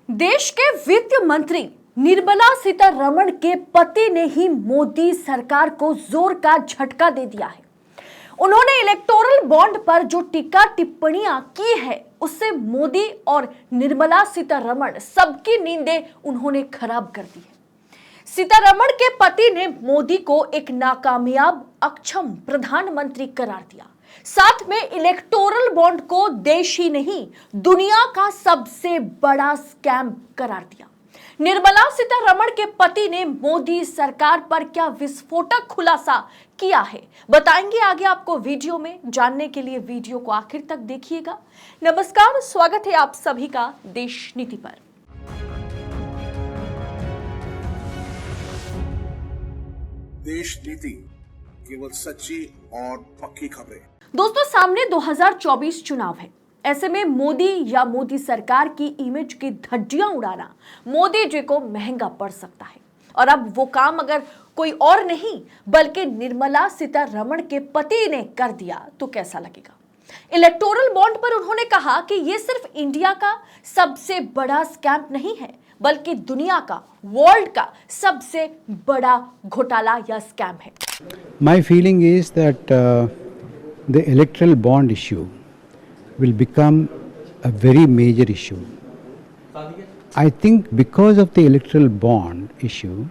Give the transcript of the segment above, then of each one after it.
देश के वित्त मंत्री निर्मला सीतारमण के पति ने ही मोदी सरकार को जोर का झटका दे दिया है। उन्होंने इलेक्टोरल बॉन्ड पर जो टीका टिप्पणियां की है उससे मोदी और निर्मला सीतारमण सबकी नींदें उन्होंने खराब कर दी है। सीतारमण के पति ने मोदी को एक नाकामयाब अक्षम प्रधानमंत्री करार दिया, साथ में इलेक्टोरल बॉन्ड को देश ही नहीं दुनिया का सबसे बड़ा स्कैम करार दिया। निर्मला सीतारमण के पति ने मोदी सरकार पर क्या विस्फोटक खुलासा किया है, बताएंगे आगे आपको वीडियो में। जानने के लिए वीडियो को आखिर तक देखिएगा। नमस्कार, स्वागत है आप सभी का देश नीति पर। देश नीति, केवल सच्ची और पक्की खबरें। दोस्तों, सामने 2024 चुनाव है। ऐसे में मोदी या मोदी सरकार की इमेज की धज्जियां उड़ाना मोदी जी को महंगा पड़ सकता है। और अब वो काम अगर कोई और नहीं बल्कि निर्मला सीतारमण के पति ने कर दिया तो कैसा लगेगा। इलेक्टोरल बॉन्ड पर उन्होंने कहा कि ये सिर्फ इंडिया का सबसे बड़ा स्कैम नहीं है बल्कि दुनिया का, वर्ल्ड का सबसे बड़ा घोटाला या स्कैम है। My feeling is that the electoral bond issue will become a very major issue. I think because of the electoral bond issue,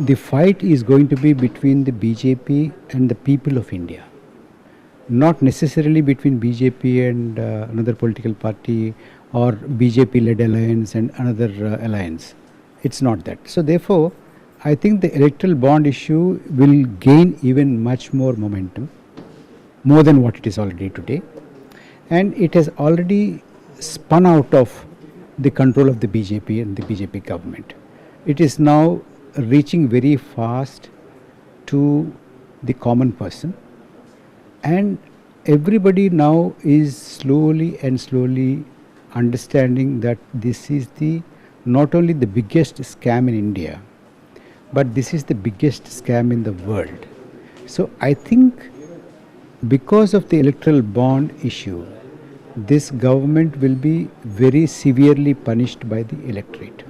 the fight is going to be between the BJP and the people of India, not necessarily between BJP and another political party or BJP-led alliance and another alliance. It's not that. So therefore, I think the electoral bond issue will gain even much more momentum, more than what it is already today. And it has already spun out of the control of the BJP and the BJP government. It is now reaching very fast to the common person, and everybody now is slowly understanding that this is not only the biggest scam in India, but this is the biggest scam in the world. So I think because of the electoral bond issue, this government will be very severely punished by the electorate.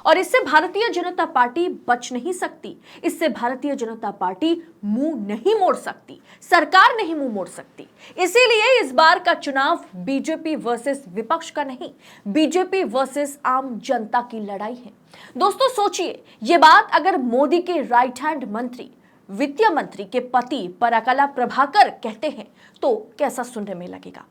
और इससे Bharatiya Janata party बच नहीं सकती, इससे Bharatiya Janata party मुंह नहीं मोड़ सकती, सरकार नहीं मुंह मोड़ सकती। इसीलिए इस बार का चुनाव बीजेपी वर्सेस विपक्ष का नहीं, बीजेपी वर्सेस आम जनता की लड़ाई है। दोस्तों सोचिए, ये बात अगर मोदी के राइट हैंड मंत्री, वित्त मंत्री के पति पराकला प्रभाकर कहते हैं तो कैसा सुनने में लगेगा।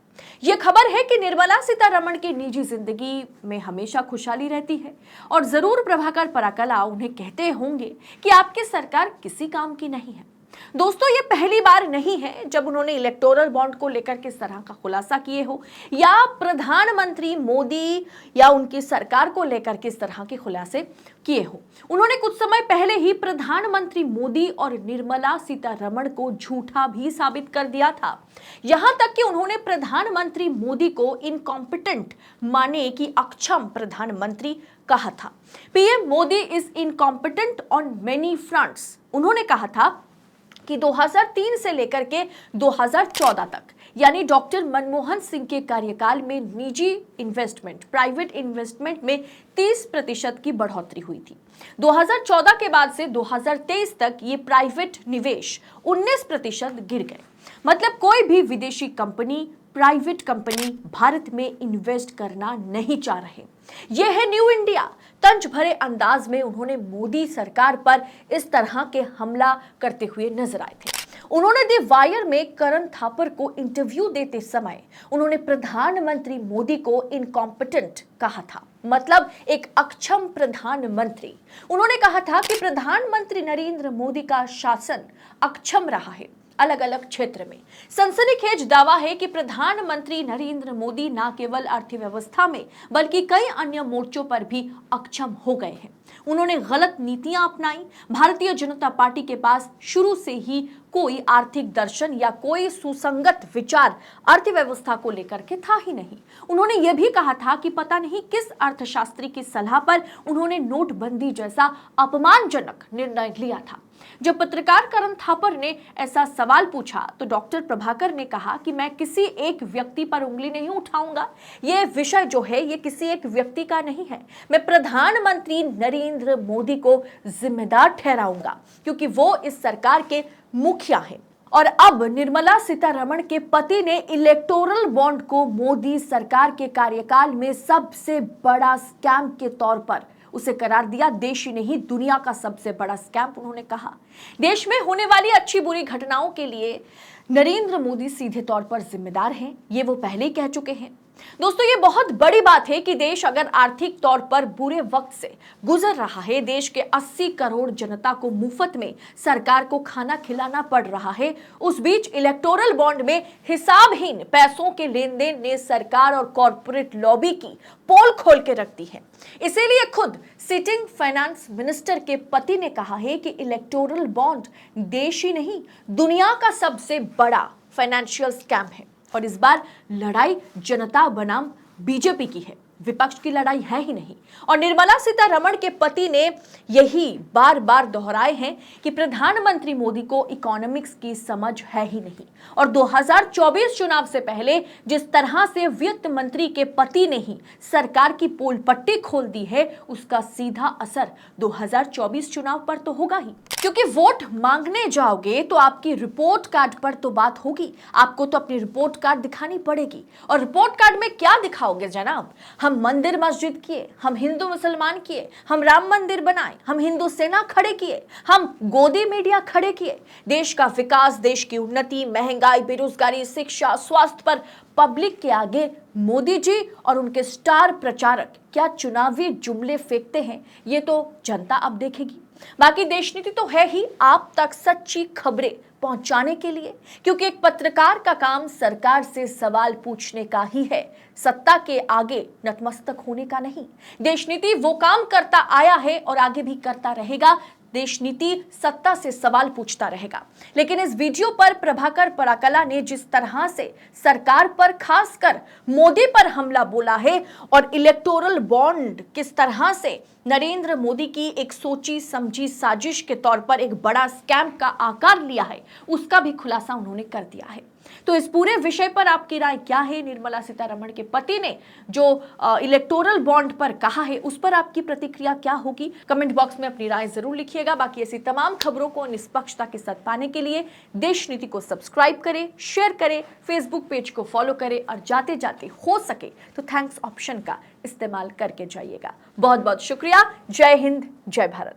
यह खबर है कि निर्मला सीतारमण की निजी जिंदगी में हमेशा खुशहाली रहती है और जरूर प्रभाकर पराकला उन्हें कहते होंगे कि आपकी सरकार किसी काम की नहीं है। दोस्तों, ये पहली बार नहीं है जब उन्होंने इलेक्टोरल बॉन्ड को लेकर किस तरह का खुलासा किए हो या प्रधानमंत्री मोदी या उनकी सरकार को लेकर किस तरह के खुलासे किए हो। उन्होंने कुछ समय पहले ही प्रधानमंत्री मोदी और निर्मला सीतारमण को झूठा भी साबित कर दिया था। यहां तक कि उन्होंने प्रधानमंत्री मोदी को इनकॉम्पिटेंट माने कि अक्षम प्रधानमंत्री कहा था। PM Modi is incompetent on many fronts. उन्होंने कहा था कि 2003 से लेकर के 2014 तक यानी डॉक्टर मनमोहन सिंह के कार्यकाल में निजी इन्वेस्टमेंट, प्राइवेट इन्वेस्टमेंट में 30% की बढ़ोतरी हुई थी। 2014 के बाद से 2023 तक ये प्राइवेट निवेश 19% गिर गए। मतलब कोई भी विदेशी कंपनी, प्राइवेट कंपनी भारत में इन्वेस्ट करना नहीं चाह रहे। यह है न्यू इंडिया। तंज भरे अंदाज में उन्होंने मोदी सरकार पर इस तरह के हमला करते हुए नजर आए थे। उन्होंने दी वायर में करण थापर को इंटरव्यू देते समय उन्होंने प्रधानमंत्री मोदी को इनकॉम्पिटेंट कहा था, मतलब एक अक्षम प्रधानमंत्री। उन्होंने कहा था कि प्रधानमंत्री नरेंद्र मोदी का शासन अक्षम रहा है अलग अलग क्षेत्र में। सनसनीखेज दावा है कि प्रधानमंत्री नरेंद्र मोदी न केवल अर्थव्यवस्था में बल्कि कई अन्य मोर्चों पर भी अक्षम हो गए हैं। उन्होंने गलत नीतियां अपनाई। भारतीय जनता पार्टी के पास शुरू से ही कोई आर्थिक दर्शन या कोई सुसंगत विचार अर्थव्यवस्था को लेकर के था ही नहीं। उन्होंने यह भी कहा था कि पता नहीं किस अर्थशास्त्री की सलाह पर उन्होंने नोटबंदी जैसा अपमानजनक निर्णय लिया था। जब पत्रकार करण थापर ने ऐसा सवाल पूछा तो डॉक्टर प्रभाकर ने कहा कि मैं किसी एक व्यक्ति पर उंगली नहीं उठाऊंगा। यह विषय जो है ये किसी एक व्यक्ति का नहीं है। मैं प्रधानमंत्री नरेंद्र मोदी को जिम्मेदार ठहराऊंगा क्योंकि वो इस सरकार के मुखिया हैं। और अब निर्मला सीतारमण के पति ने इलेक्टोरल बॉन्ड को मोदी सरकार के कार्यकाल में सबसे बड़ा स्कैम के तौर पर उसे करार दिया। देश ही नहीं दुनिया का सबसे बड़ा स्कैम उन्होंने कहा। देश में होने वाली अच्छी बुरी घटनाओं के लिए नरेंद्र मोदी सीधे तौर पर जिम्मेदार हैं, ये वो पहले ही कह चुके हैं। दोस्तों ये बहुत बड़ी बात है कि देश अगर आर्थिक तौर पर बुरे वक्त से गुजर रहा है, देश के 80 करोड़ जनता को मुफ्त में सरकार को खाना खिलाना पड़ रहा है, उस बीच इलेक्टोरल बॉन्ड में हिसाबहीन पैसों के लेन देन ने सरकार और कॉर्पोरेट लॉबी की पोल खोल के रख दी है। इसीलिए खुद सिटिंग फाइनेंस मिनिस्टर के पति ने कहा है कि इलेक्टोरल बॉन्ड देश ही नहीं दुनिया का सबसे बड़ा फाइनेंशियल स्कैम है और इस बार लड़ाई जनता बनाम बीजेपी की है, विपक्ष की लड़ाई है ही नहीं। और निर्मला सीतारमण के पति ने यही बार बार दोहराए हैं कि प्रधानमंत्री मोदी को इकोनॉमिक्स की समझ है ही नहीं और 2024 चुनाव से पहले जिस तरह से वित्त मंत्री के पति ने ही सरकार की पोल पट्टी खोल दी है, उसका सीधा असर 2024 चुनाव पर तो होगा ही। क्योंकि वोट मांगने जाओगे तो आपकी रिपोर्ट कार्ड पर तो बात होगी, आपको तो अपनी रिपोर्ट कार्ड दिखानी पड़ेगी। और रिपोर्ट कार्ड में क्या दिखाओगे जनाब? हम मंदिर मस्जिद किए, हम हिंदू मुसलमान किए, हम राम मंदिर बनाए, हम हिंदू सेना खड़े किए, हम गोदी मीडिया खड़े किए। देश का विकास, देश की उन्नति, महंगाई, बेरोजगारी, शिक्षा, स्वास्थ्य पर पब्लिक के आगे मोदी जी और उनके स्टार प्रचारक क्या चुनावी जुमले फेंकते हैं, ये तो जनता अब देखेगी। बाकी देश नीति तो है ही आप तक सच्ची खबरें पहुंचाने के लिए, क्योंकि एक पत्रकार का काम सरकार से सवाल पूछने का ही है, सत्ता के आगे नतमस्तक होने का नहीं। देश नीति वो काम करता आया है और आगे भी करता रहेगा। देश नीति सत्ता से सवाल पूछता रहेगा। लेकिन इस वीडियो पर प्रभाकर पराकला ने जिस तरह से सरकार पर, खासकर मोदी पर हमला बोला है और इलेक्टोरल बॉन्ड किस तरह से नरेंद्र मोदी की एक सोची समझी साजिश के तौर पर एक बड़ा स्कैम का आकार लिया है, उसका भी खुलासा उन्होंने कर दिया है। तो इस पूरे विषय पर आपकी राय क्या है? निर्मला सीतारमण के पति ने जो इलेक्टोरल बॉन्ड पर कहा है, उस पर आपकी प्रतिक्रिया क्या होगी? कमेंट बॉक्स में अपनी राय जरूर लिखिएगा। बाकी ऐसी तमाम खबरों को निष्पक्षता के साथ पाने के लिए देश नीति को सब्सक्राइब करें, शेयर करें, फेसबुक पेज को फॉलो करें और जाते जाते हो सके तो थैंक्स ऑप्शन का इस्तेमाल करके जाइएगा। बहुत बहुत शुक्रिया। जय हिंद, जय भारत।